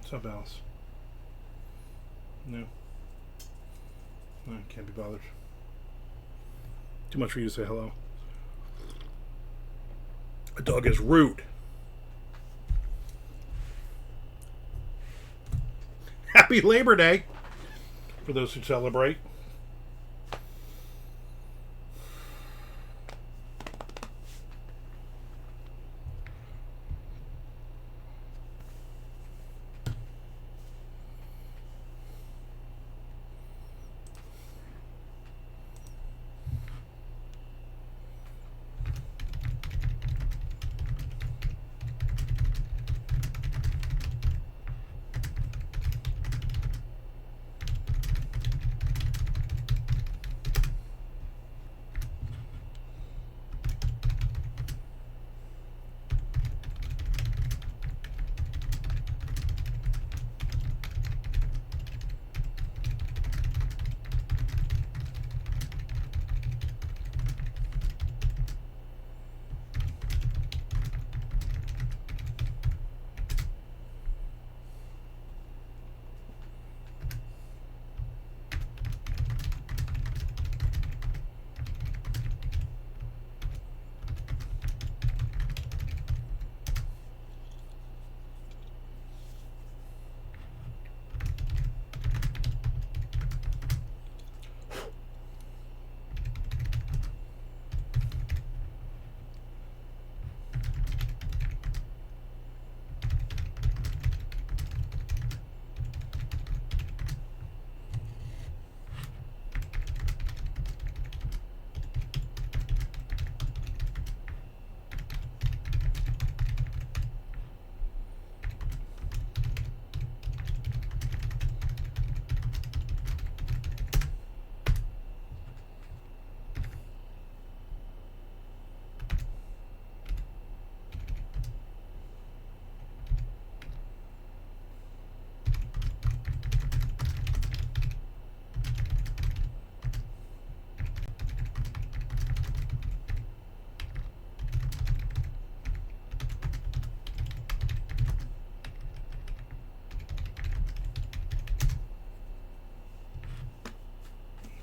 What's up, Alice? No. No, can't be bothered. Too much for you to say hello. A dog is rude. Happy Labor Day for those who celebrate.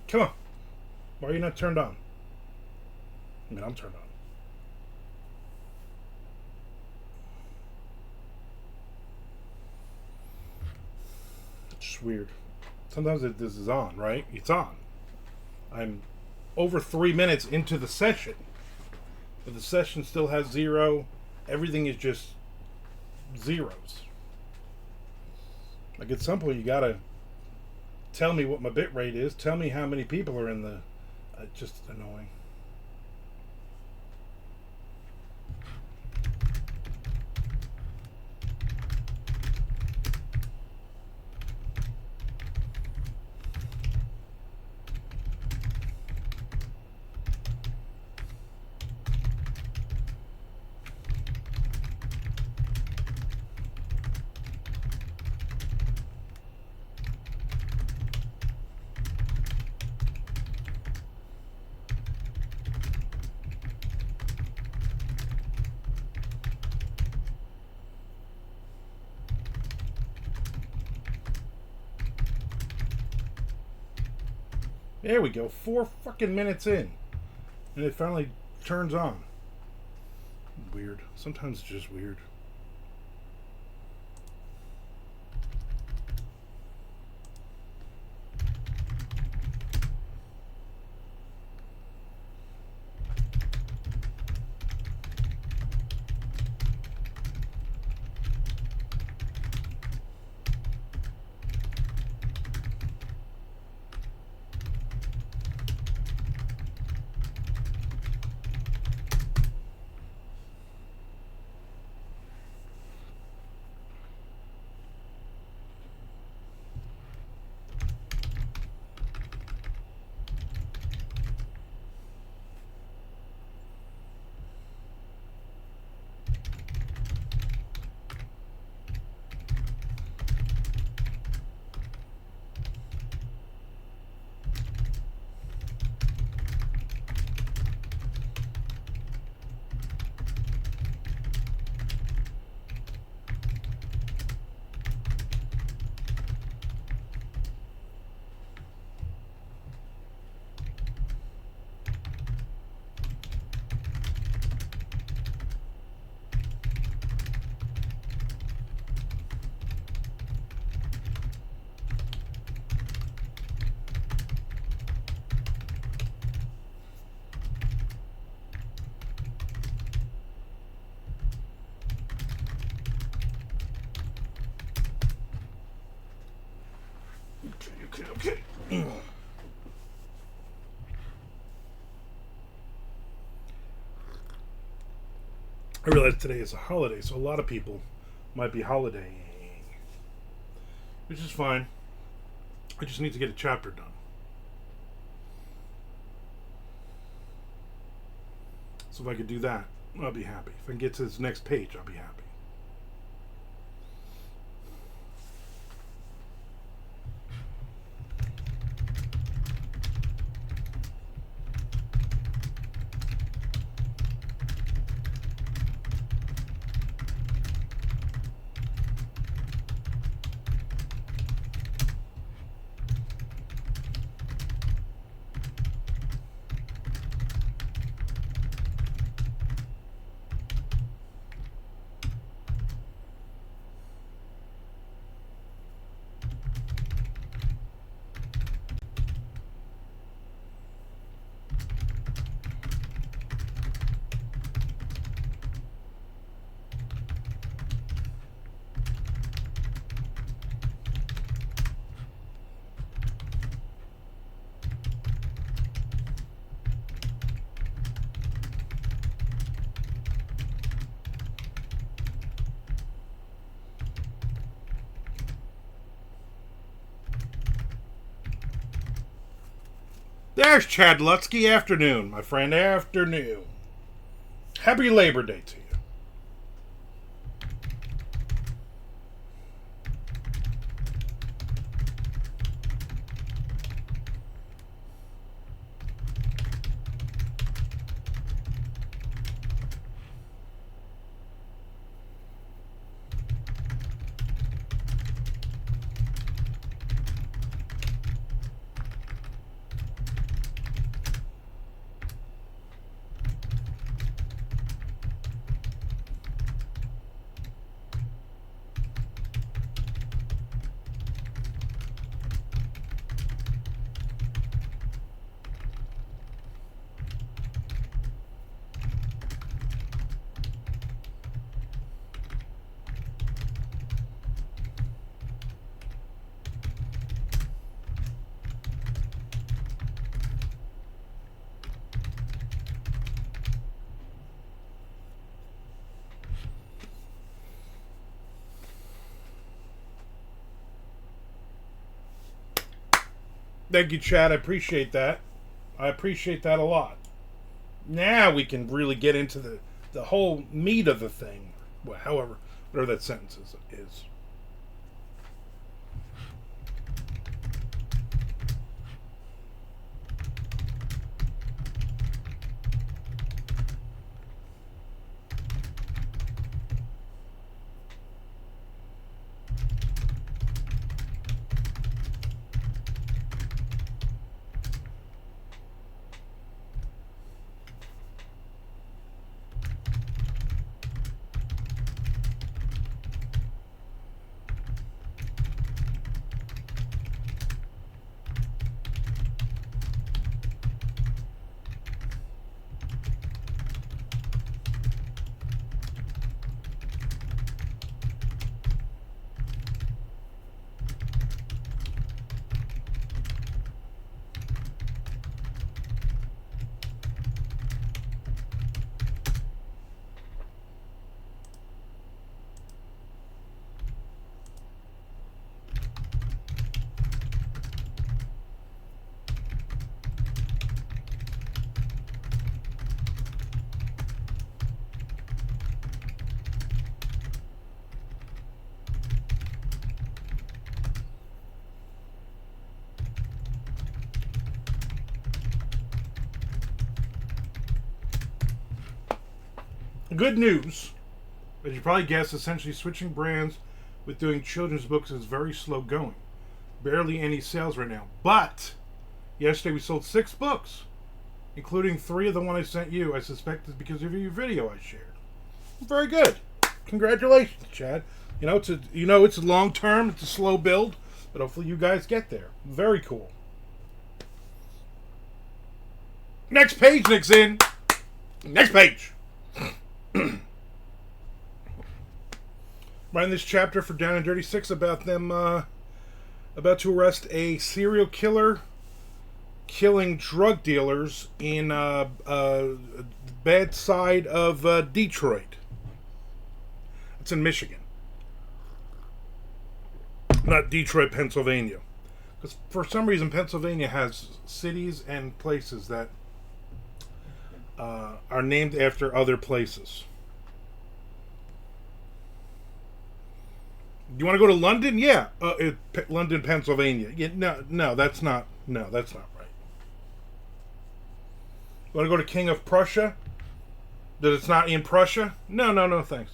Come on. Why are you not turned on? I mean, I'm turned on. It's just weird. Sometimes this is on, right? It's on. I'm over 3 minutes into the session, but the session still has 0. Everything is just zeros. Like, at some point, you gotta tell me what my bit rate is. Tell me how many people are in the... just annoying. There we go. 4 fucking minutes in. And it finally turns on. Weird. Sometimes it's just weird. Okay. I realize today is a holiday, so a lot of people might be holidaying, which is fine. I just need to get a chapter done. So if I could do that, I'll be happy. If I can get to this next page, I'll be happy. There's Chad Lutsky. Afternoon, my friend. Afternoon. Happy Labor Day to you. Thank you, Chad. I appreciate that. I appreciate that a lot. Now we can really get into the whole meat of the thing. Well, however, whatever that sentence is. Good news, as you probably guessed, essentially switching brands with doing children's books is very slow going. Barely any sales right now. But yesterday we sold 6 books, including 3 of the one I sent you. I suspect it's because of your video I shared. Very good. Congratulations, Chad. It's long term, it's a slow build, but hopefully you guys get there. Very cool. Next page, Nixon. Next page. Writing this chapter for Down and Dirty 6 about them about to arrest a serial killer killing drug dealers in bad side of Detroit. It's in Michigan, not Detroit, Pennsylvania. Because for some reason, Pennsylvania has cities and places that are named after other places. You want to go to London? Yeah, London, Pennsylvania. Yeah, no, that's not. No, that's not right. You want to go to King of Prussia? That it's not in Prussia? No, thanks.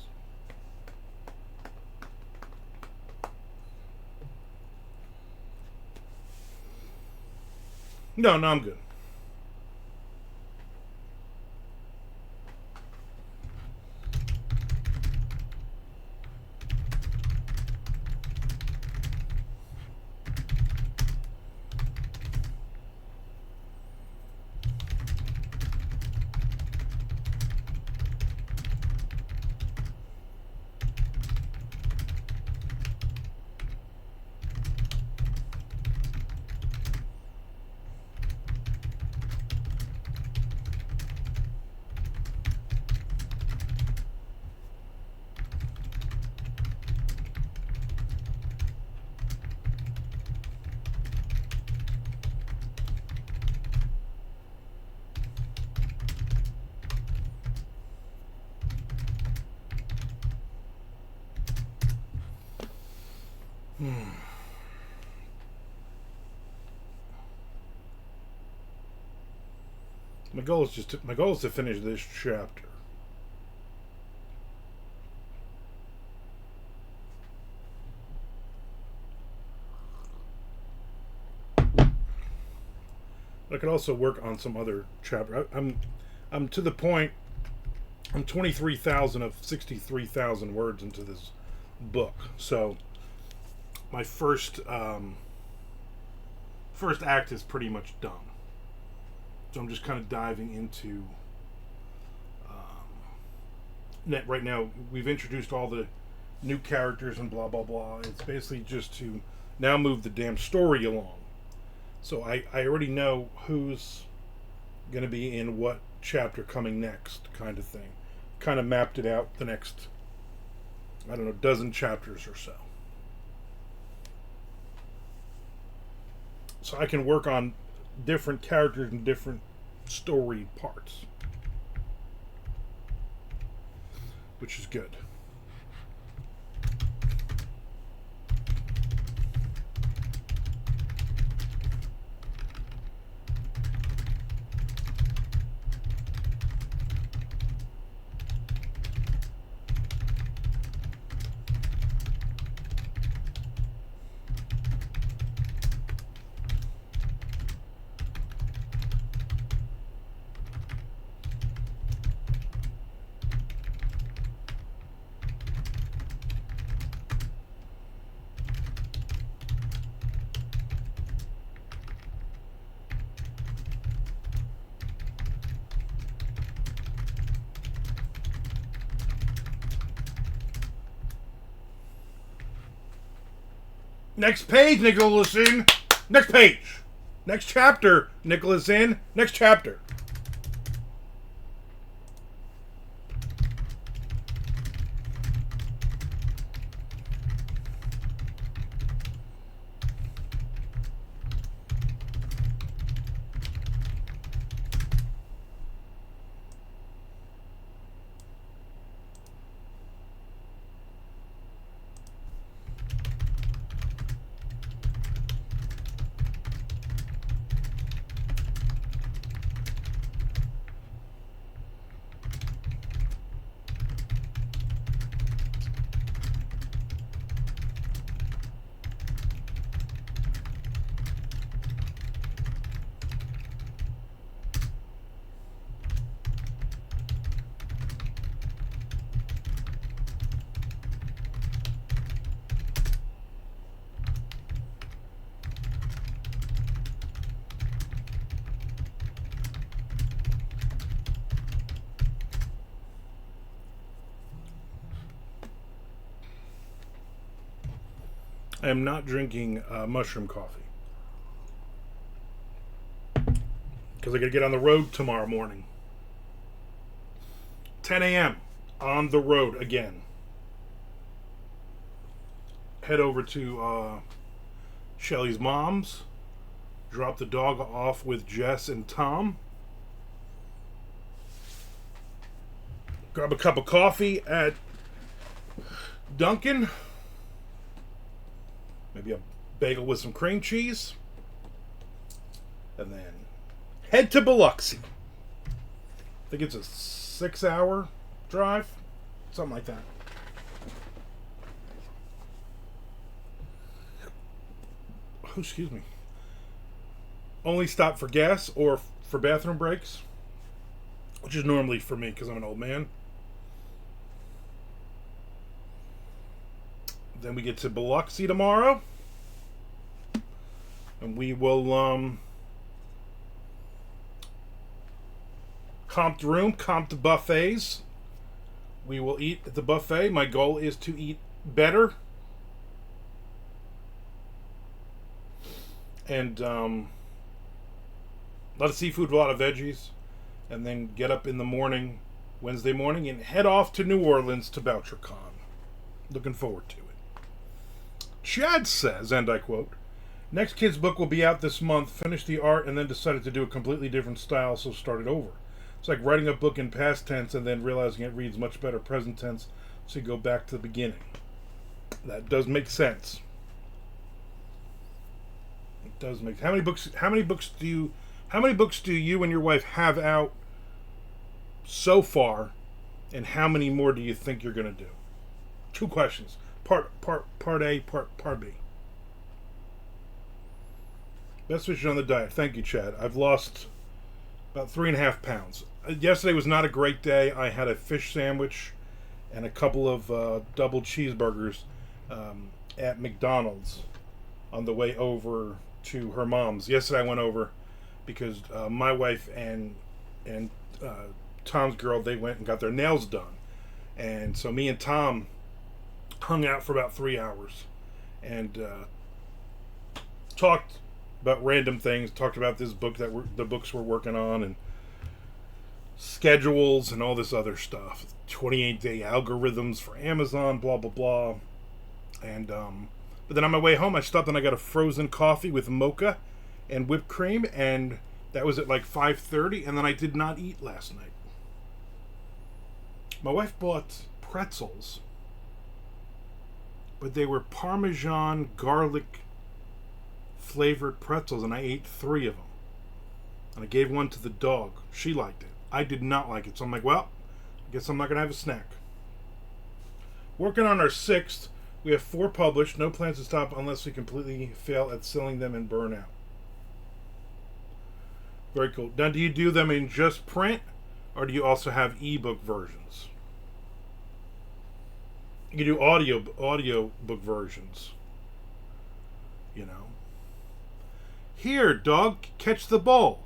No, I'm good. My goal is to finish this chapter. I could also work on some other chapter. I'm to the point. I'm 23,000 of 63,000 words into this book, so my first act is pretty much done. So I'm just kind of diving into right now. We've introduced all the new characters and blah blah blah. It's basically just to now move the damn story along. So I already know who's going to be in what chapter coming next, kind of thing. Kind of mapped it out the next, I don't know, dozen chapters or so. So I can work on different characters and different story parts, which is good. Next page, Nicholson. Next page. Next chapter, Nicholson. Next chapter. I am not drinking mushroom coffee because I got to get on the road tomorrow morning. 10 a.m. on the road again. Head over to Shelly's mom's. Drop the dog off with Jess and Tom. Grab a cup of coffee at Dunkin'. Maybe a bagel with some cream cheese. And then head to Biloxi. I think it's a 6-hour drive. Something like that. Oh, excuse me. Only stop for gas or for bathroom breaks. Which is normally for me because I'm an old man. Then we get to Biloxi tomorrow. And we will comp the room, comp the buffets. We will eat at the buffet. My goal is to eat better. And a lot of seafood, a lot of veggies. And then get up in the morning, Wednesday morning, and head off to New Orleans to Bouchercon. Looking forward to it. Chad says, and I quote, "Next kid's book will be out this month. Finished the art and then decided to do a completely different style, so started over. It's like writing a book in past tense and then realizing it reads much better present tense, so you go back to the beginning." That does make sense. It does make. How many books do you and your wife have out so far, and how many more do you think you're going to do? 2 questions. Part A, part B. Best wishes on the diet. Thank you, Chad. I've lost about 3.5 pounds. Yesterday was not a great day. I had a fish sandwich and a couple of double cheeseburgers at McDonald's on the way over to her mom's. Yesterday I went over because my wife and Tom's girl, they went and got their nails done. And so me and Tom hung out for about 3 hours and talked about random things, talked about this book the books we're working on, and schedules and all this other stuff. 28-day algorithms for Amazon, blah blah blah. And but then on my way home I stopped and I got a frozen coffee with mocha and whipped cream, and that was at like 5:30, and then I did not eat last night. My wife bought pretzels, but they were Parmesan garlic flavored pretzels, and I ate 3 of them. And I gave one to the dog. She liked it. I did not like it, so I'm like, well, I guess I'm not going to have a snack. Working on our 6th. We have 4 published. No plans to stop unless we completely fail at selling them and burn out. Very cool. Now, do you do them in just print, or do you also have ebook versions? You do audio book versions. You know. Here, dog, catch the ball.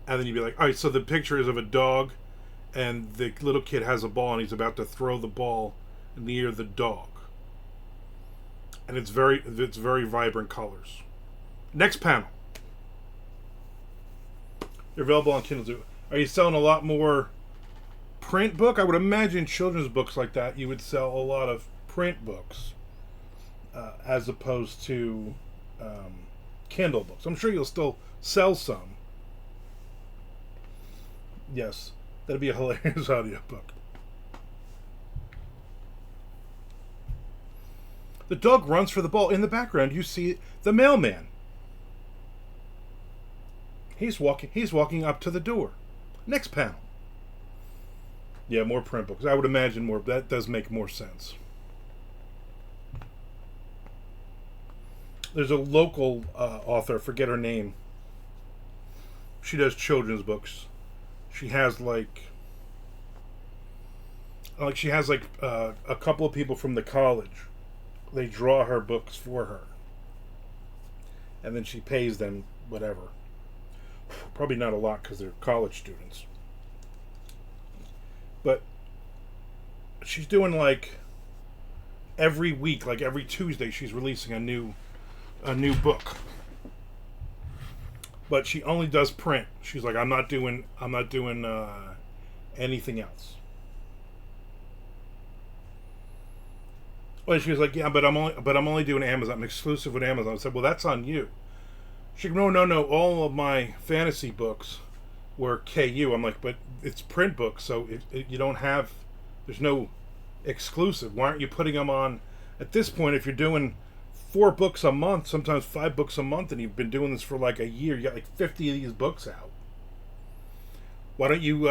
And then you'd be like, all right, so the picture is of a dog, and the little kid has a ball, and he's about to throw the ball near the dog. And it's very vibrant colors. Next panel. They're available on Kindle too. Are you selling a lot more print book? I would imagine children's books like that, you would sell a lot of print books as opposed to Kindle books. I'm sure you'll still sell some. Yes, that'd be a hilarious audiobook. The dog runs for the ball. In the background, you see the mailman. He's walking up to the door. Next panel. Yeah, more print books. I would imagine more. That does make more sense. There's a local author, forget her name. She does children's books. She has a couple of people from the college. They draw her books for her. And then she pays them whatever. Probably not a lot because they're college students. But she's doing every week, like every Tuesday, she's releasing a new book. But she only does print. She's like, I'm not doing anything else. Well, she was like, yeah, but I'm only doing Amazon. I'm exclusive with Amazon. I said, well, that's on you. She goes, no. All of my fantasy books were KU. I'm like, but it's print books, so you don't have. There's no exclusive. Why aren't you putting them on? At this point, if you're doing 4 books a month, sometimes 5 books a month, and you've been doing this for like a year, you got like 50 of these books out. Why don't you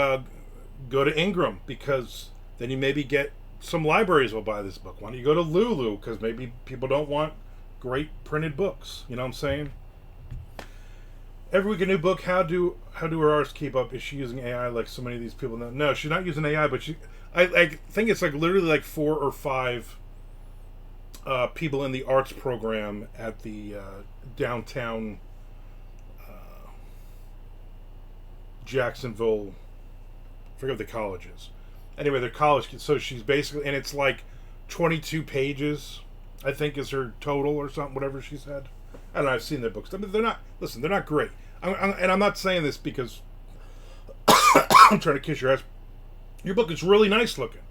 go to Ingram? Because then you maybe get some libraries will buy this book. Why don't you go to Lulu? Because maybe people don't want great printed books. You know what I'm saying? Every week a new book. How do her artists keep up? Is she using AI like so many of these people know? No, she's not using AI, but I think it's like literally like 4 or 5 people in the arts program at the downtown Jacksonville. I forget what the college is. Anyway, they're college kids. So she's basically, and it's like 22 pages, I think, is her total or something, whatever she said. I don't know, I've seen their books. I mean, they're not great. And I'm not saying this because I'm trying to kiss your ass. Your book is really nice looking.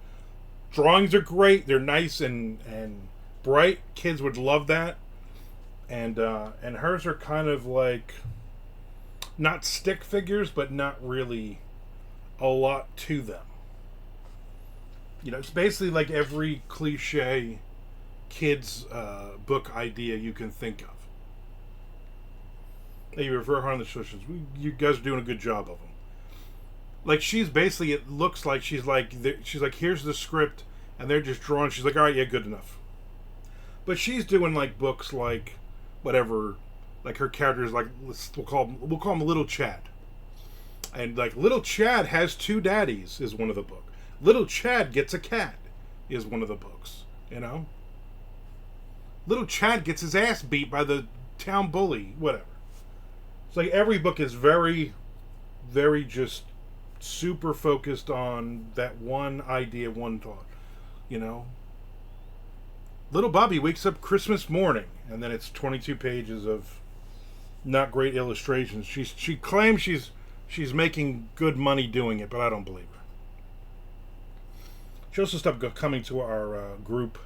Drawings are great. They're nice and bright. Kids would love that. And hers are kind of like, not stick figures, but not really a lot to them. You know, it's basically like every cliche kids book idea you can think of. They refer her on the socials. You guys are doing a good job of them. Like she's basically, it looks like she's like here's the script, and they're just drawing. She's like, all right, yeah, good enough. But she's doing like books like whatever, like her characters like we'll call him Little Chad, and like Little Chad has 2 daddies is one of the books. Little Chad gets a cat is one of the books. You know, Little Chad gets his ass beat by the town bully. Whatever. It's like every book is very, very just super focused on that one idea, one thought. You know, Little Bobby wakes up Christmas morning, and then it's 22 pages of not great illustrations. She claims she's making good money doing it, but I don't believe her. She also stopped coming to our group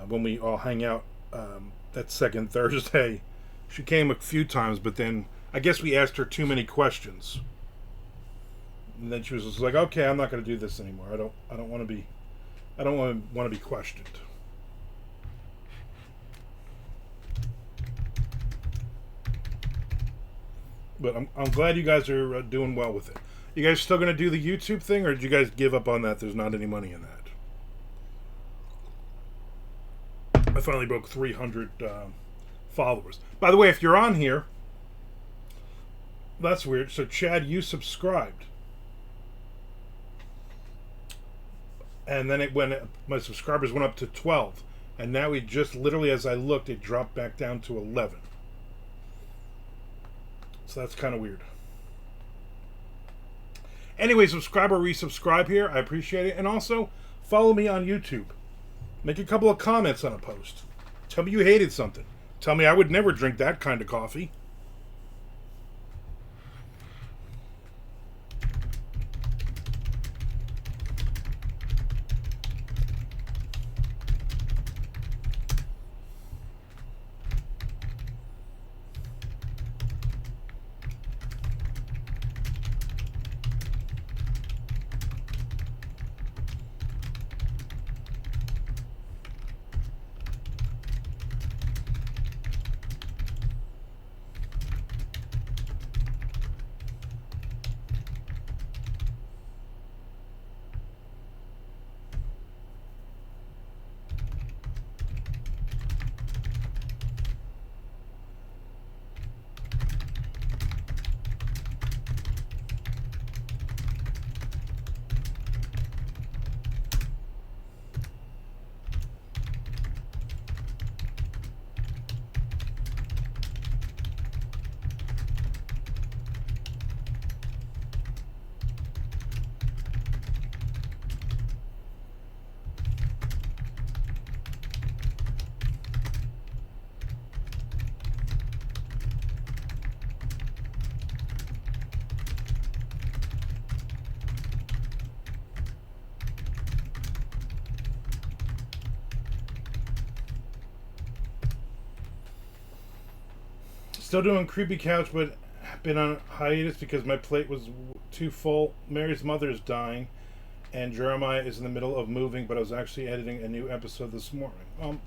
when we all hang out that second Thursday. She came a few times, but then I guess we asked her too many questions, and then she was just like, "Okay, I'm not going to do this anymore. I don't want to be questioned." But I'm glad you guys are doing well with it. You guys still going to do the YouTube thing, or did you guys give up on that? There's not any money in that. I finally broke 300 followers. By the way, if you're on here, that's weird. So Chad, you subscribed, and then my subscribers went up to 12, and now we just literally, as I looked, it dropped back down to 11. So that's kind of weird. Anyway, subscribe or resubscribe here. I appreciate it. And also, follow me on YouTube. Make a couple of comments on a post. Tell me you hated something. Tell me I would never drink that kind of coffee. Still doing Creepy Couch, but been on hiatus because my plate was too full. Mary's mother is dying, and Jeremiah is in the middle of moving, but I was actually editing a new episode this morning.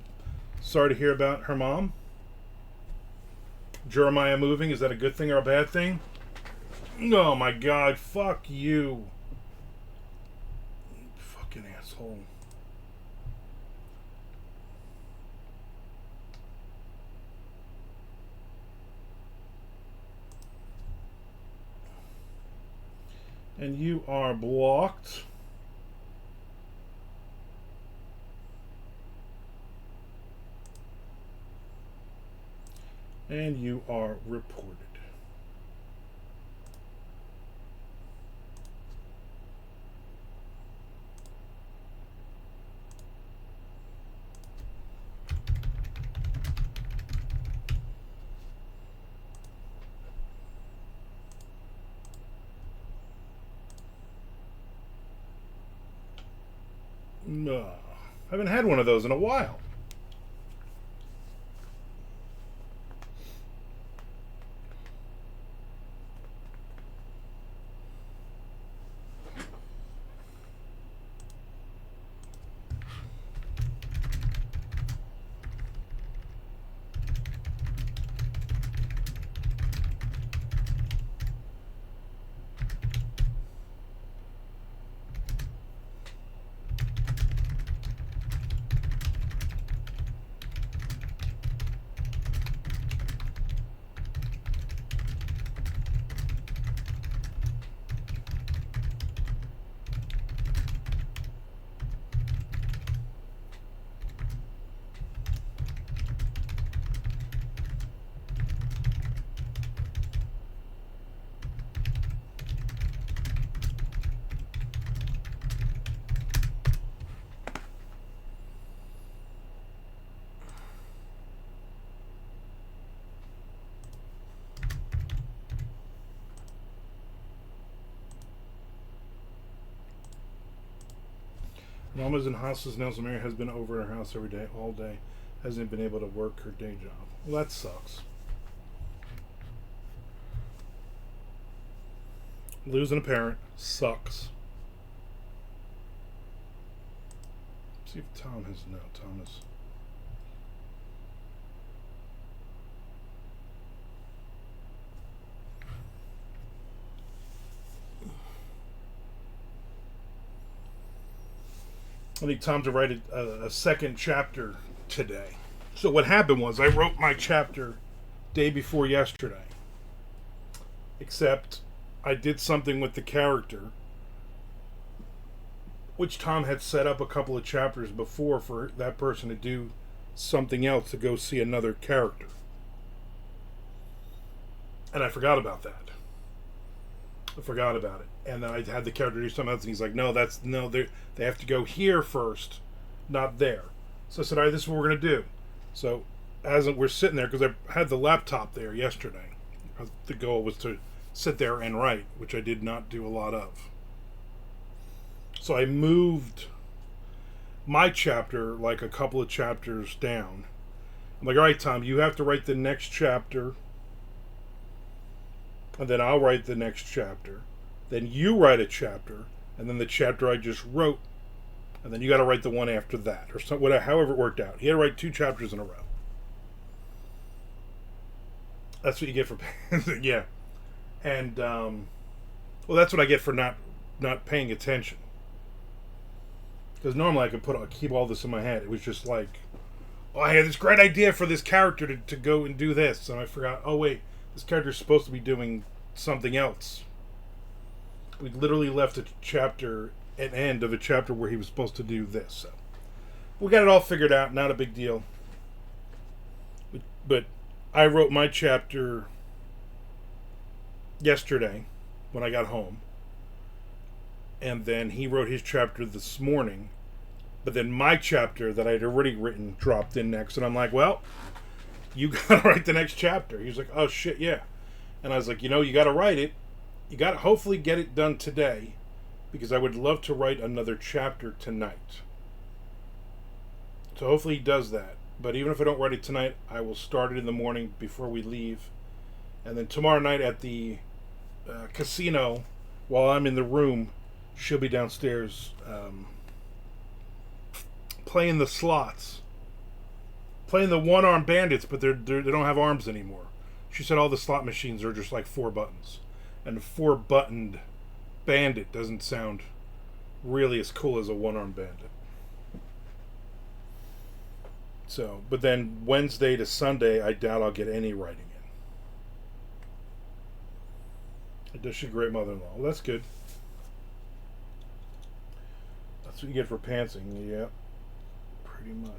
Sorry to hear about her mom. Jeremiah moving, is that a good thing or a bad thing? Oh my god, fuck you. Fucking asshole. And you are blocked. And you are reported. No, I haven't had one of those in a while. Mama's in hospice now, so Mary has been over at her house every day, all day. Hasn't been able to work her day job. Well, that sucks. Losing a parent sucks. See if Tom has... No, Tom is... I need Tom to write a second chapter today. So what happened was I wrote my chapter day before yesterday. Except I did something with the character, which Tom had set up a couple of chapters before for that person to do something else, to go see another character. And I forgot about that. I forgot about it. And then I had the character do something else, and he's like, no, they have to go here first, not there. So I said, all right, this is what we're going to do. So as we're sitting there, because I had the laptop there yesterday, the goal was to sit there and write, which I did not do a lot of. So I moved my chapter like a couple of chapters down. I'm like, all right, Tom, you have to write the next chapter, and then I'll write the next chapter. Then you write a chapter, and then the chapter I just wrote, and then you got to write the one after that, or some, whatever, however it worked out. He had to write 2 chapters in a row. That's what you get for yeah. And well, that's what I get for not paying attention. Because normally I could keep all this in my head. It was just like, oh, I had this great idea for this character to go and do this, and I forgot. Oh wait, this character's supposed to be doing something else. We literally left an end of a chapter where he was supposed to do this. So we got it all figured out. Not a big deal. But I wrote my chapter yesterday when I got home. And then he wrote his chapter this morning. But then my chapter that I'd already written dropped in next. And I'm like, well, you got to write the next chapter. He was like, oh, shit, yeah. And I was like, you got to write it. You got to hopefully get it done today, because I would love to write another chapter tonight. So hopefully he does that. But even if I don't write it tonight, I will start it in the morning before we leave, And then tomorrow night at the casino, while I'm in the room, she'll be downstairs playing the slots, playing the one-arm bandits, but they don't have arms anymore. She said all the slot machines are just like 4 buttons, and a 4-buttoned bandit doesn't sound really as cool as a one-arm bandit. So, but then Wednesday to Sunday, I doubt I'll get any writing in. Does she great mother-in-law? Well, that's good. That's what you get for pantsing. Yeah, pretty much.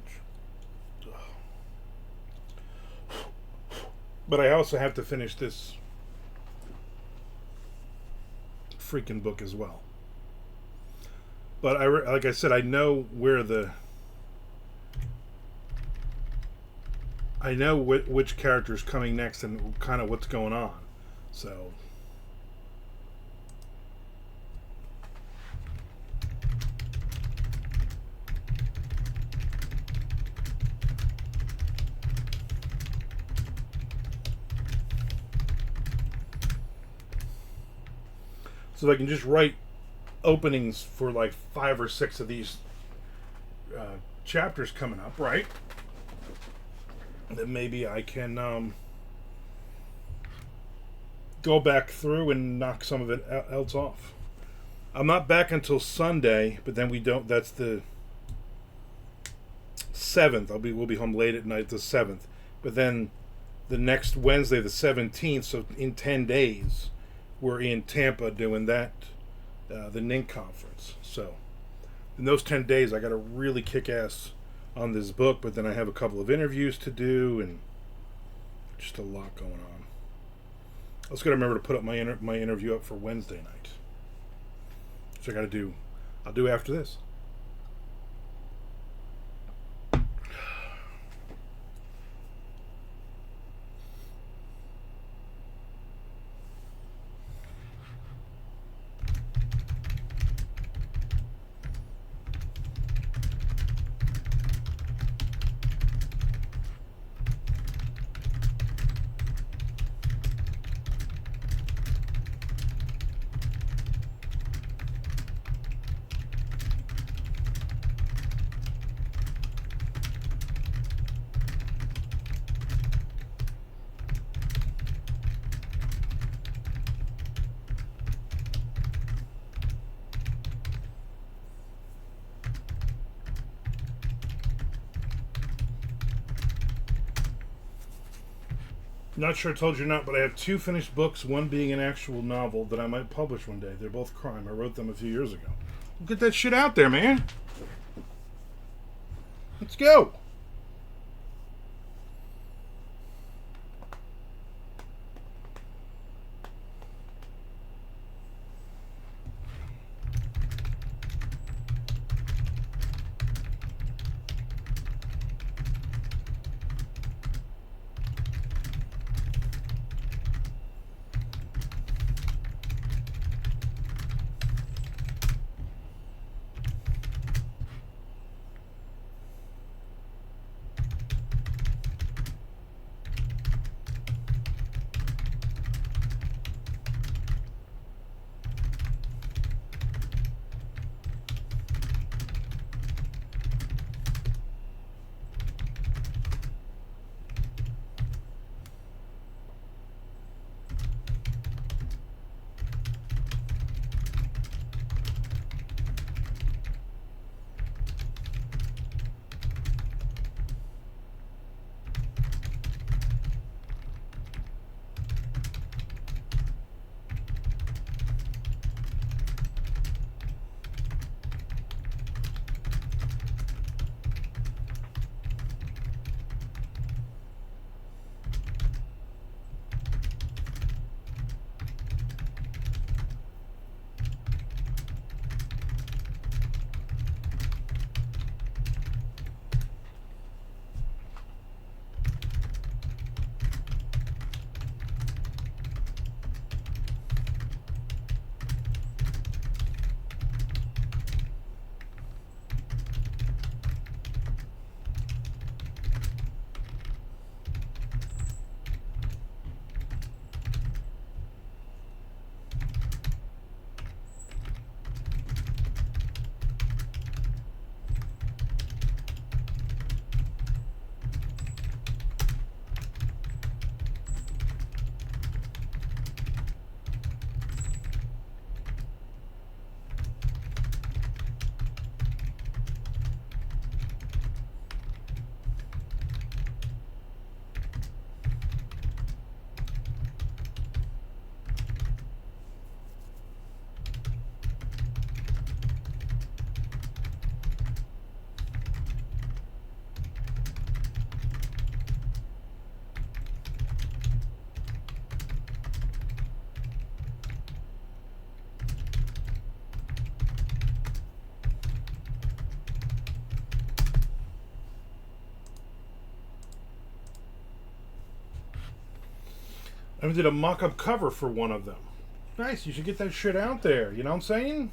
But I also have to finish this freaking book as well. But like I said, I know which character's coming next and kind of what's going on. So I can just write openings for like 5 or 6 of these chapters coming up, right? Then maybe I can go back through and knock some of it else off. I'm not back until Sunday, but then we don't. That's the 7th. We'll be home late at night, the 7th. But then the next Wednesday, the 17th. So in 10 days, we're in Tampa doing that, the NINC conference. So in those 10 days, I got to really kick ass on this book, but then I have a couple of interviews to do and just a lot going on. I also got to remember to put up my interview up for Wednesday night. So I'll do after this. Not sure I told you or not, but I have 2 finished books, one being an actual novel that I might publish one day. They're both crime. I wrote them a few years ago. Get that shit out there, man. Let's go. I did a mock-up cover for one of them. Nice, you should get that shit out there. You know what I'm saying?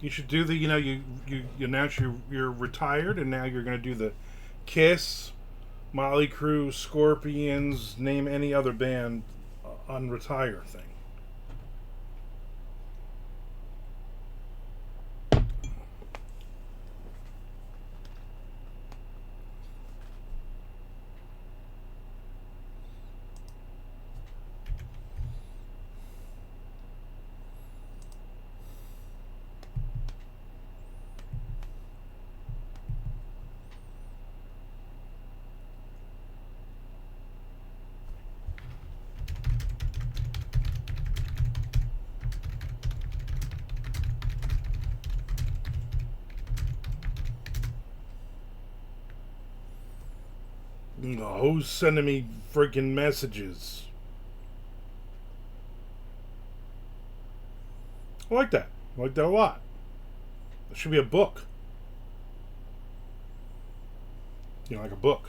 You should do the, you announce you're retired, and now you're going to do the Kiss, Motley Crue, Scorpions, name any other band unretire thing. Who's sending me freaking messages? I like that. I like that a lot. There should be a book. Like a book.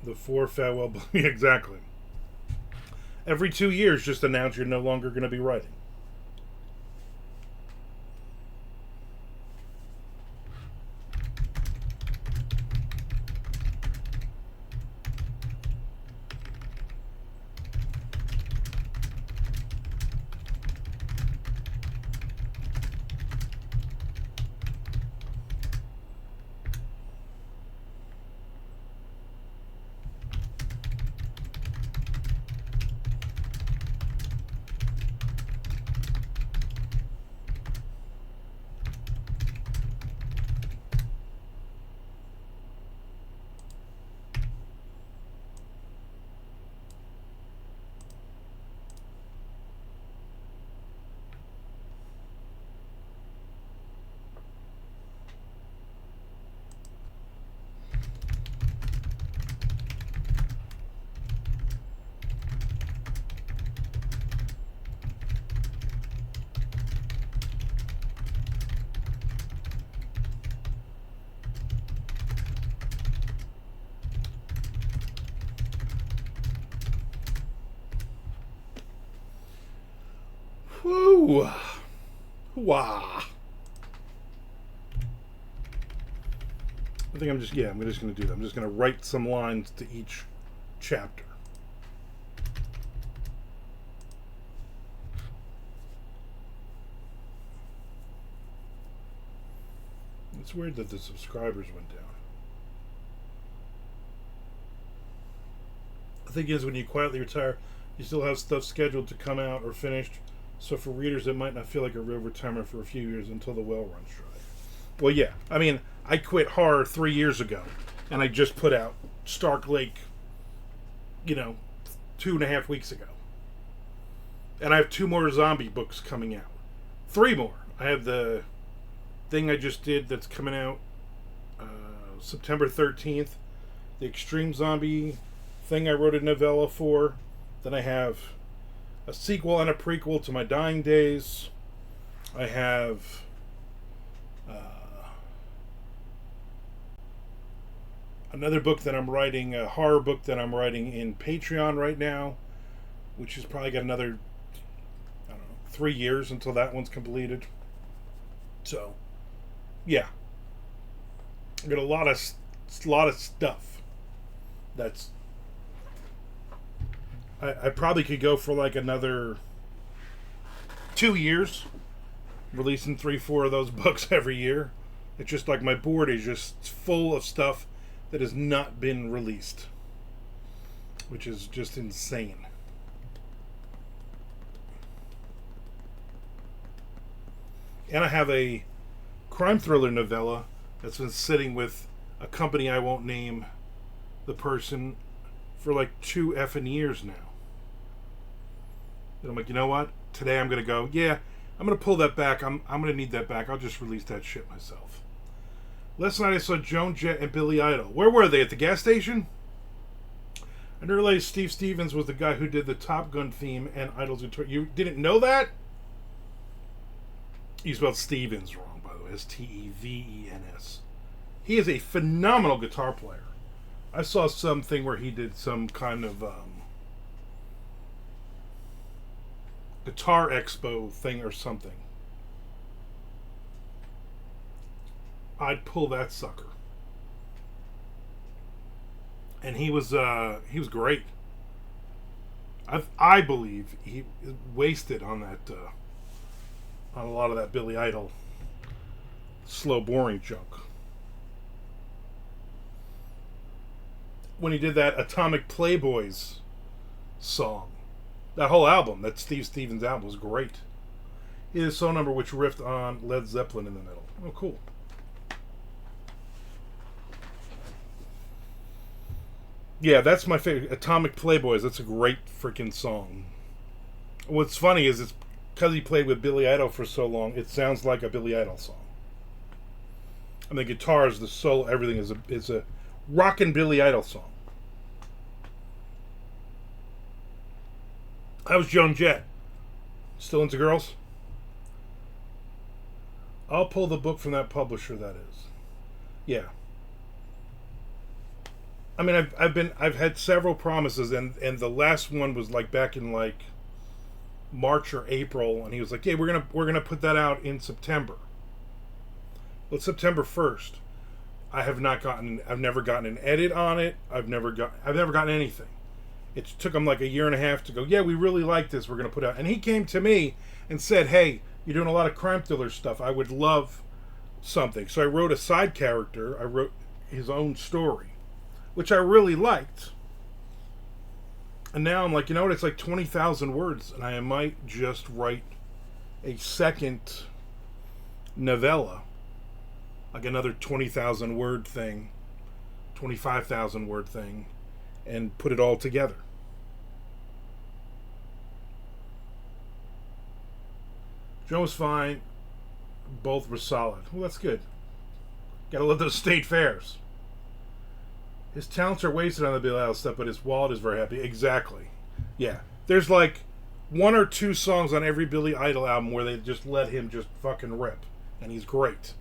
The 4 farewell. Exactly. Every 2 years, just announce you're no longer going to be writing. Woo! Wah! I think I'm just going to do that. I'm just going to write some lines to each chapter. It's weird that the subscribers went down. The thing is, when you quietly retire, you still have stuff scheduled to come out or finished. So for readers, it might not feel like a real retirement for a few years until the well runs dry. Well, yeah. I mean, I quit horror 3 years ago, and I just put out Stark Lake, 2.5 weeks ago. And I have 2 more zombie books coming out. 3 more. I have the thing I just did that's coming out September 13th. The Extreme Zombie thing I wrote a novella for. Then I have a sequel and a prequel to My Dying Days. I have another book that I'm writing, a horror book that I'm writing in Patreon right now, which has probably got another, 3 years until that one's completed. So, yeah. I got a lot of stuff that's I probably could go for like another 2 years, releasing 3-4 of those books every year. It's just like my board is just full of stuff that has not been released, which is just insane. And I have a crime thriller novella that's been sitting with a company I won't name the person for like 2 effing years now. And I'm like, you know what? Today I'm going to go, yeah, I'm going to pull that back. I'm going to need that back. I'll just release that shit myself. Last night I saw Joan Jett and Billy Idol. Where were they? At the gas station? I didn't realize Steve Stevens was the guy who did the Top Gun theme and Idol's guitar. You didn't know that? You spelled Stevens wrong, by the way. It's Tevens. He is a phenomenal guitar player. I saw something where he did some kind of guitar expo thing or something. I'd pull that sucker. And he was great. I believe he wasted on that on a lot of that Billy Idol slow, boring junk. When he did that Atomic Playboys song, that whole album, that Steve Stevens album, was great. He had a song number which riffed on Led Zeppelin in the middle. Oh, cool. Yeah, that's my favorite. Atomic Playboys. That's a great freaking song. What's funny is it's because he played with Billy Idol for so long, it sounds like a Billy Idol song. And the guitars, the solo, everything is a rockin' Billy Idol song. How's Joan Jett? Still into girls? I'll pull the book from that publisher, that is. Yeah. I mean, I've had several promises, and the last one was like back in like March or April, and he was like, "Yeah, we're gonna put that out in September." Well, it's September 1st. I've never gotten an edit on it. I've never gotten anything. It took him like a year and a half to go, "Yeah, we really like this. We're gonna put out." And he came to me and said, "Hey, you're doing a lot of crime thriller stuff. I would love something." So I wrote a side character. I wrote his own story, which I really liked. And now I'm like, you know what? It's like 20,000 words, and I might just write a second novella, like another 20,000 word thing, 25,000 word thing, and put it all together. Joe was fine. Both were solid. Well, that's good. Gotta love those state fairs. His talents are wasted on the Billy Idol stuff, but his wallet is very happy. Exactly. Yeah. There's like one or two songs on every Billy Idol album where they just let him just fucking rip. And he's great.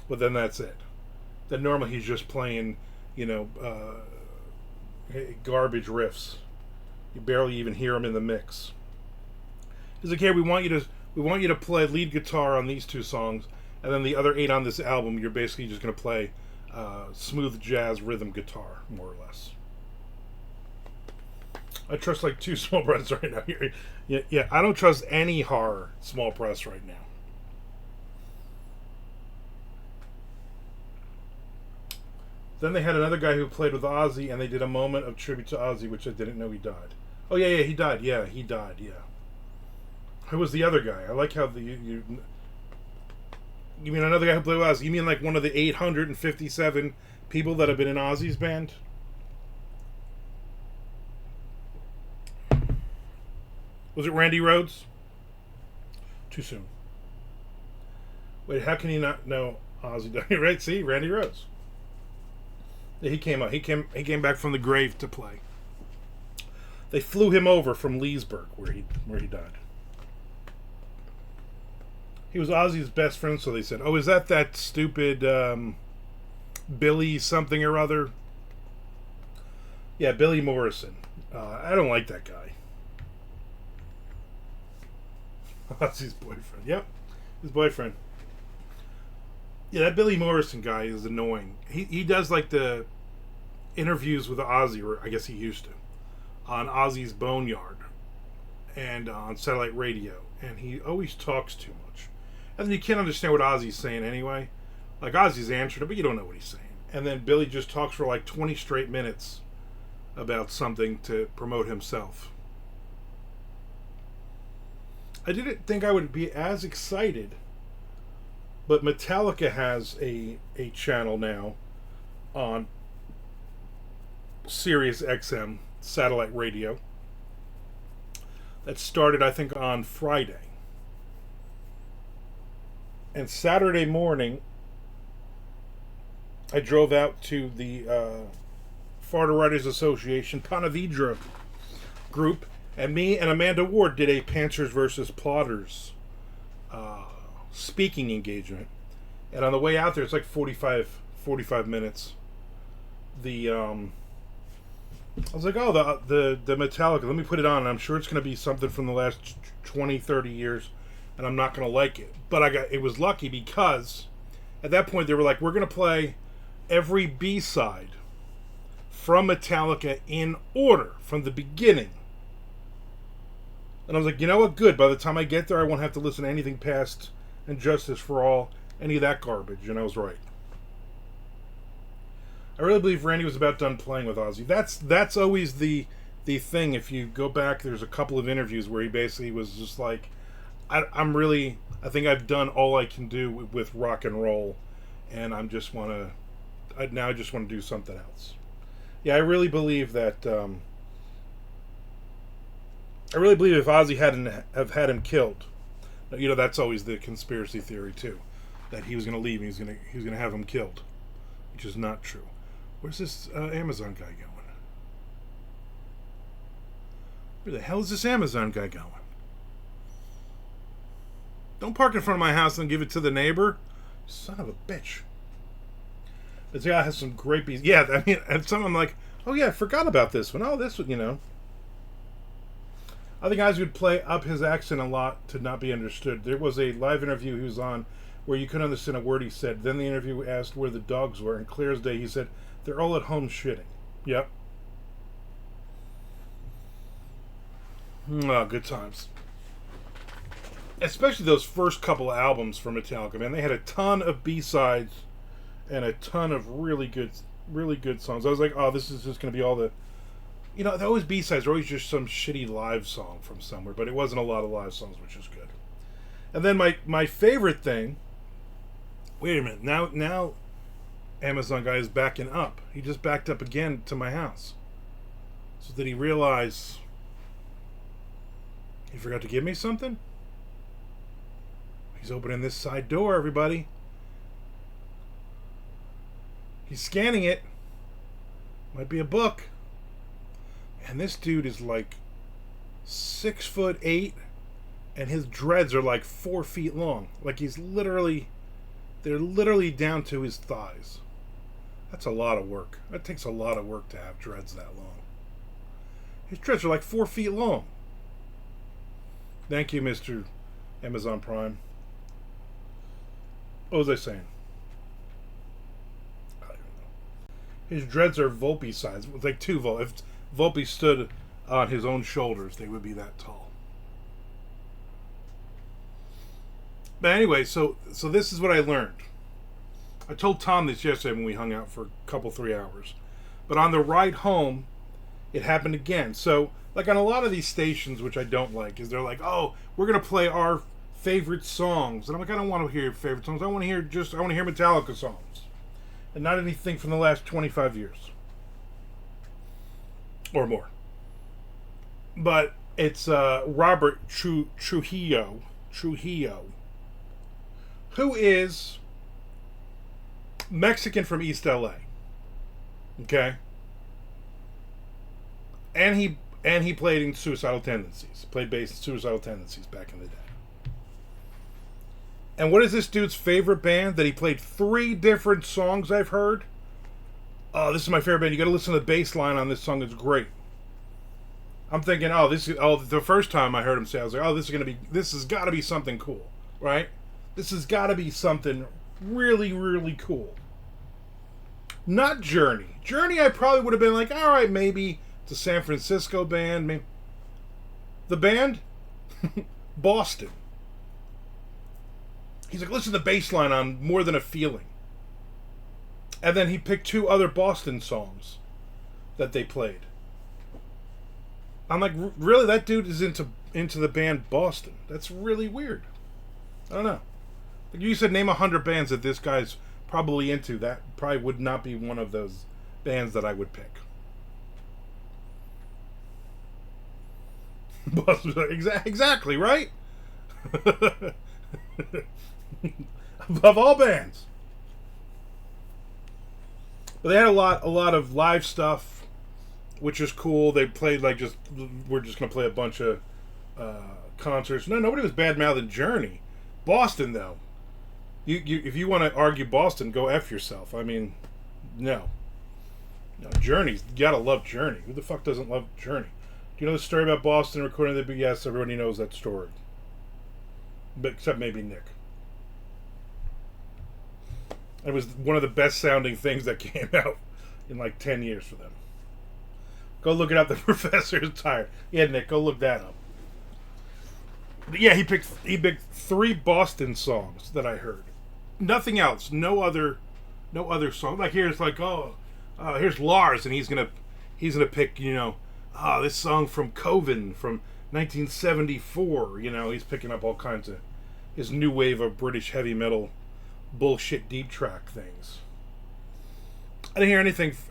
But then that's it. Then normally he's just playing, garbage riffs. You barely even hear him in the mix. He's like, "Here, we want you to play lead guitar on these two songs, and then the other 8 on this album, you're basically just going to play smooth jazz rhythm guitar, more or less." I trust like 2 small press right now. Yeah, I don't trust any horror small press right now. Then they had another guy who played with Ozzy, and they did a moment of tribute to Ozzy, which I didn't know he died. Oh yeah, he died. Yeah, he died. Yeah. Who was the other guy? I like how you mean another guy who played with Ozzy? You mean like one of the 857 people that have been in Ozzy's band? Was it Randy Rhoads? Too soon. Wait, how can he not know Ozzy died? Right? See, Randy Rhoads. Yeah, he came out. He came back from the grave to play. They flew him over from Leesburg, where he died. He was Ozzy's best friend, so they said. Oh, is that stupid Billy something or other? Yeah, Billy Morrison. I don't like that guy. Ozzy's boyfriend. Yep, his boyfriend. Yeah, that Billy Morrison guy is annoying. He does like the interviews with Ozzy, or I guess he used to, on Ozzy's Boneyard and on satellite radio, and he always talks too much. And then you can't understand what Ozzy's saying anyway. Like, Ozzy's answering it, but you don't know what he's saying. And then Billy just talks for like 20 straight minutes about something to promote himself. I didn't think I would be as excited, but Metallica has a channel now on Sirius XM satellite radio that started, I think, on Friday. And Saturday morning, I drove out to the Florida Writers Association Pontevedra group, and me and Amanda Ward did a Pantsers versus Plotters speaking engagement. And on the way out there, it's like 45 45 minutes. I was like, oh, the Metallica, let me put it on. I'm sure it's going to be something from the last 20, 30 years, and I'm not going to like it. But it was lucky because at that point they were like, we're going to play every B-side from Metallica in order from the beginning. And I was like, you know what? Good. By the time I get there, I won't have to listen to anything past And Justice for All, any of that garbage. And I was right. I really believe Randy was about done playing with Ozzy. That's always the thing. If you go back, there's a couple of interviews where he basically was just like, I think I've done all I can do with rock and roll, and I just want to do something else. Yeah, I really believe that. I really believe if Ozzy hadn't have had him killed, that's always the conspiracy theory too, that he was going to leave and he was going to have him killed, which is not true. Where's this Amazon guy going? Where the hell is this Amazon guy going? Don't park in front of my house and give it to the neighbor. Son of a bitch. This guy has some great beats. Yeah, I mean, and some I'm like, oh yeah, I forgot about this one. Oh, this one, I think Ozzy would play up his accent a lot to not be understood. There was a live interview he was on where you couldn't understand a word he said. Then the interview asked where the dogs were, and clear as day he said, they're all at home shitting. Yep. Oh, good times. Especially those first couple of albums from Metallica, man. They had a ton of B-sides and a ton of really good songs. I was like, oh, this is just going to be all the... those B-sides are always just some shitty live song from somewhere, but it wasn't a lot of live songs, which is good. And then my favorite thing... Wait a minute. Now Amazon guy is backing up. He just backed up again to my house. So did he realize he forgot to give me something? He's opening this side door, everybody. He's scanning it. Might be a book. And this dude is like 6'8", and his dreads are like 4 feet long. Like they're literally down to his thighs. That's a lot of work. That takes a lot of work to have dreads that long. His dreads are like 4 feet long. Thank you, Mr. Amazon Prime. What was I saying? I don't know. His dreads are Volpe size. It's like 2 Volpe. If Volpe stood on his own shoulders, they would be that tall. But anyway, so this is what I learned. I told Tom this yesterday when we hung out for a couple, 3 hours. But on the ride home, it happened again. So, like on a lot of these stations, which I don't like, is they're like, oh, we're going to play our favorite songs. And I'm like, I don't want to hear your favorite songs. I want to hear Metallica songs. And not anything from the last 25 years. Or more. But it's Robert Trujillo, who is Mexican from East LA. Okay? And he played in Suicidal Tendencies. Played bass in Suicidal Tendencies back in the day. And what is this dude's favorite band that he played 3 different songs I've heard? Oh, this is my favorite band. You got to listen to the bass line on this song. It's great. I'm thinking, the first time I heard him say, I was like, this has got to be something cool, right? This has got to be something really, really cool. Not Journey. Journey, I probably would have been like, all right, maybe it's a San Francisco band. Maybe. The band? Boston. He's like, listen to the bass line on More Than a Feeling. And then he picked 2 other Boston songs that they played. I'm like, really? That dude is into the band Boston. That's really weird. I don't know. Like you said, name 100 bands that this guy's probably into. That probably would not be one of those bands that I would pick. Exactly, right? Above all bands. But they had a lot of live stuff, which is cool. They played we're just gonna play a bunch of concerts. No, nobody was bad mouthing Journey. Boston though, You if you want to argue Boston, go F yourself. I mean, no. No, Journey. You gotta love Journey. Who the fuck doesn't love Journey? Do you know the story about Boston recording the big? Yes, everybody knows that story. But except maybe Nick. It was one of the best sounding things that came out in like 10 years for them. Go look it up. The professor is tired. Yeah, Nick, go look that up. But yeah, he picked 3 Boston songs that I heard. Nothing else. No other song. Like here's like here's Lars, and he's gonna pick this song from Coven from 1974. He's picking up all kinds of his new wave of British heavy metal bullshit deep track things. I didn't hear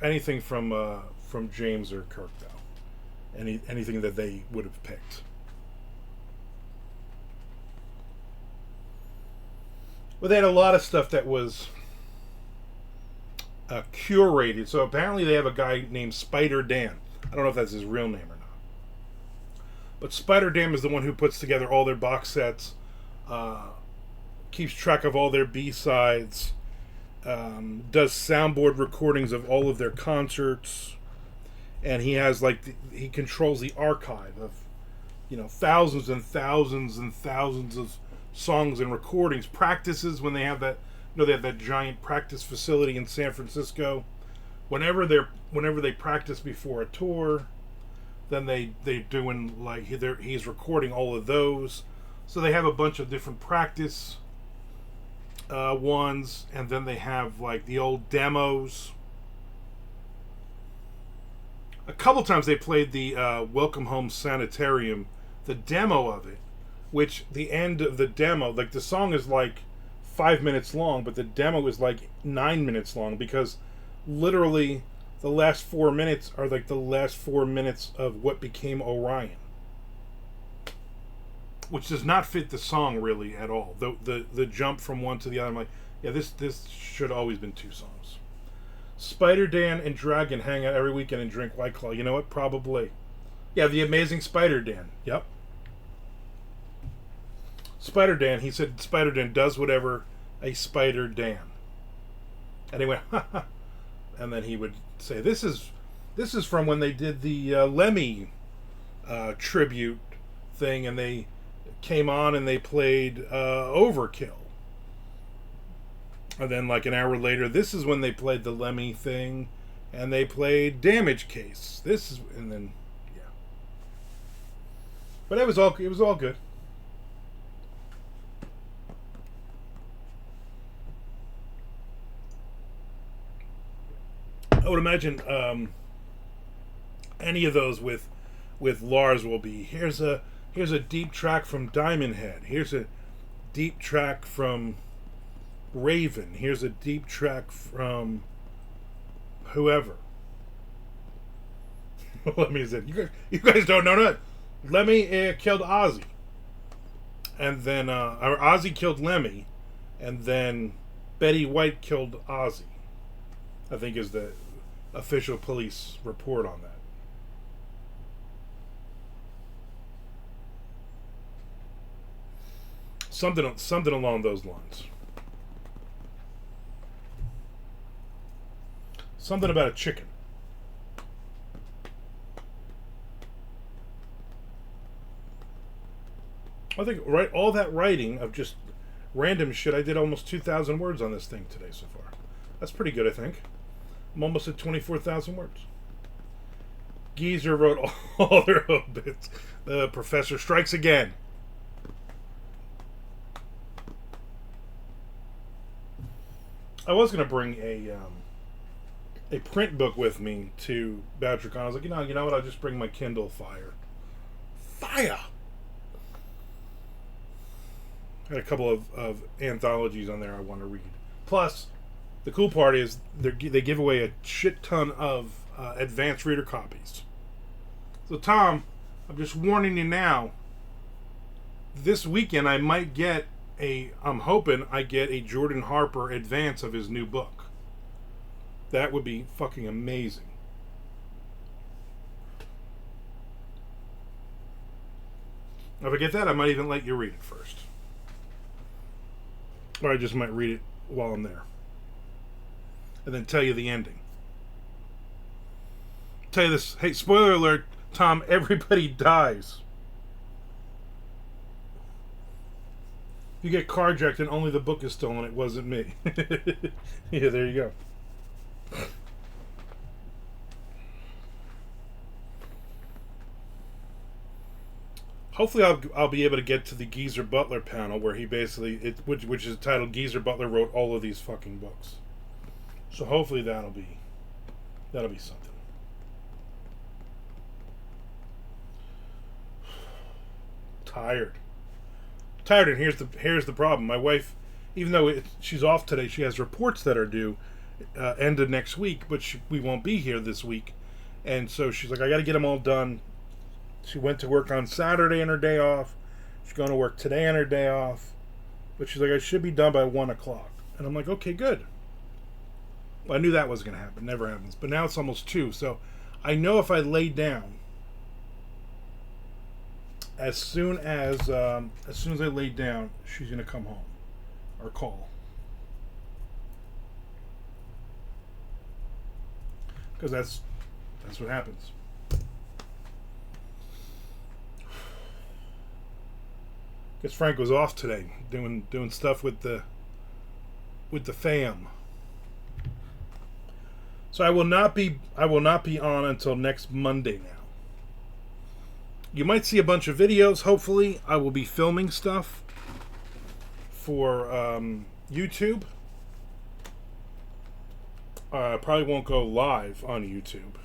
anything from James or Kirk though. Anything that they would have picked. But they had a lot of stuff that was curated. So apparently they have a guy named Spider Dan. I don't know if that's his real name or not. But Spider Dan is the one who puts together all their box sets, keeps track of all their B-sides, does soundboard recordings of all of their concerts, and he has he controls the archive of thousands and thousands and thousands of songs and recordings. Practices when they have that they have that giant practice facility in San Francisco. Whenever they practice before a tour, then they're doing he's recording all of those. So they have a bunch of different practice ones, and then they have the old demos. A couple times they played the Welcome Home Sanitarium, the demo of it, which the end of the demo, the song is 5 minutes long, but the demo is 9 minutes long, because literally the last 4 minutes are the last 4 minutes of what became Orion, which does not fit the song really at all. The jump from one to the other, I'm this should have always been 2 songs. Spider Dan and Dragon hang out every weekend and drink White Claw. You know what? Probably. Yeah, the amazing Spider Dan. Yep. Spider Dan, he said Spider Dan does whatever a Spider Dan. And he went, ha ha. And then he would say, this is from when they did the Lemmy tribute thing, and they came on and they played Overkill. And then an hour later, this is when they played the Lemmy thing, and they played Damage Case. And then yeah. But it was all good. I would imagine any of those with Lars will be here's a deep track from Diamond Head. Here's a deep track from Raven. Here's a deep track from whoever. Lemmy said, you guys don't know that. Lemmy killed Ozzy. And then Ozzy killed Lemmy. And then Betty White killed Ozzy, I think is the official police report on that. Something along those lines. Something about a chicken. I think all that writing of just random shit. I did almost 2,000 words on this thing today so far. That's pretty good, I think. I'm almost at 24,000 words. Geezer wrote all their obits. The professor strikes again. I was going to bring a print book with me to Bouchercon. I was like, you know what? I'll just bring my Kindle Fire. Fire! I had a couple of anthologies on there I want to read. Plus, the cool part is they give away a shit ton of advanced reader copies. So, Tom, I'm just warning you now. This weekend I might get I'm hoping I get a Jordan Harper advance of his new book. That would be fucking amazing. If I get that, I might even let you read it first. Or I just might read it while I'm there. And then tell you the ending. Tell you this. Hey, spoiler alert, Tom, everybody dies. You get carjacked and only the book is stolen. It wasn't me. Yeah, there you go. Hopefully, I'll be able to get to the Geezer Butler panel where he basically which is titled Geezer Butler wrote all of these fucking books. So hopefully that'll be something. Tired, and here's the problem. My wife, even though she's off today, she has reports that are due end of next week, but we won't be here this week, and so she's like, I got to get them all done. She went to work on Saturday on her day off. She's going to work today on her day off, but she's like, I should be done by 1:00, and I'm like, okay, good. Well, I knew that was going to happen. Never happens, but now it's almost 2, so I know if I lay down. As soon as I lay down, she's gonna come home or call, because that's what happens. Guess Frank was off today, doing stuff with the fam. So I will not be on until next Monday now. You might see a bunch of videos. Hopefully, I will be filming stuff for YouTube. Probably won't go live on YouTube,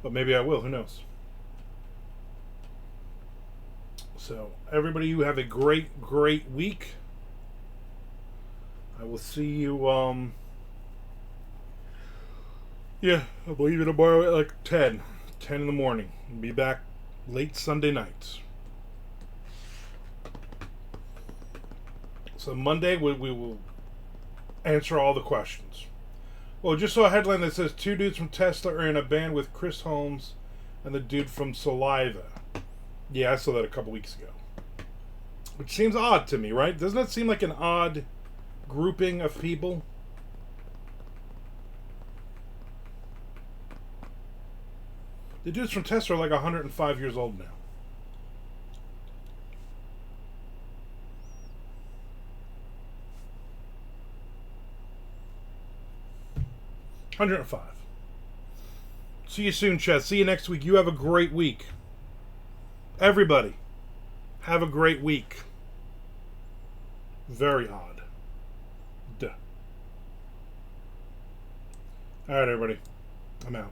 but maybe I will. Who knows? So, everybody, you have a great week. I will see you. Yeah, I believe tomorrow at like 10 in the morning. I'll be back late Sunday night. So Monday we will answer all the questions. Well, just saw a headline that says 2 dudes from Tesla are in a band with Chris Holmes and the dude from Saliva. Yeah, I saw that a couple weeks ago. Which seems odd to me, right? Doesn't that seem like an odd grouping of people? The dudes from Tesla are like 105 years old now. $105. See you soon, Chet. See you next week. You have a great week. Everybody, have a great week. Very odd. Duh. All right, everybody. I'm out.